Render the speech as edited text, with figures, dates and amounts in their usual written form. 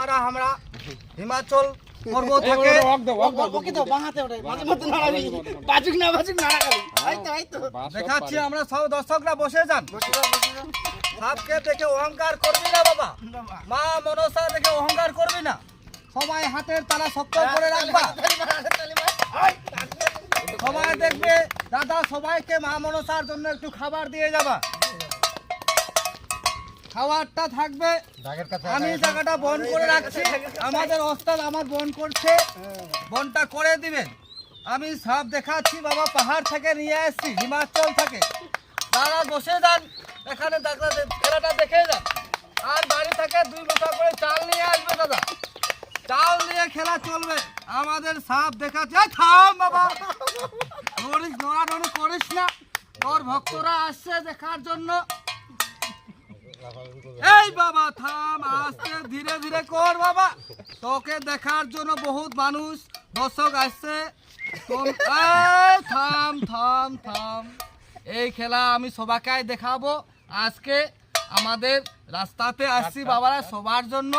हमारा हमरा हिमाचल पर्व থাকে ওকে তো বাঁহাতে ওঠে মাঝে মধ্যে নাড়াবি বাজুক না নাড়াবি এই তো দেখাচ্ছি আমরা সব দর্শকরা বসে যান সাপকে দেখে অহংকার করবি না বাবা মা মনসা দেখে অহংকার করবি না সবাই হাতের তালা শক্ত করে রাখবা সবাই দেখবে দাদা সবাইকে মা মনসার জন্য একটু খাবার দিয়ে যাবা খাবারটা থাকবে আমি জায়গাটা বন করে রাখছি আমাদের ওস্তাদ আমার বন করছে বনটা করে দিবেন আমি সাপ দেখাচ্ছি বাবা পাহাড় থেকে নিয়ে আসছি হিমাচল থেকে দাদা বসে যান এখানে খেলাটা দেখে যান আর বাড়ি থেকে 2 বস্তা করে চাল নিয়ে আসবে দাদা চাল নিয়ে খেলা চলবে আমাদের সাপ দেখাচ্ছে থাম বাবা নড়ানড়ি করিস না তোর ভক্তরা আসছে দেখার জন্য এই বাবা থাম আস্তে ধীরে ধীরে কর বাবা তোকে দেখার জন্য বহুত মানুষ দর্শক আসছে থাম থাম থাম এই খেলা আমি সবাইকে দেখাবো আজকে আমাদের রাস্তাতে আসছি বাবারা সবার জন্য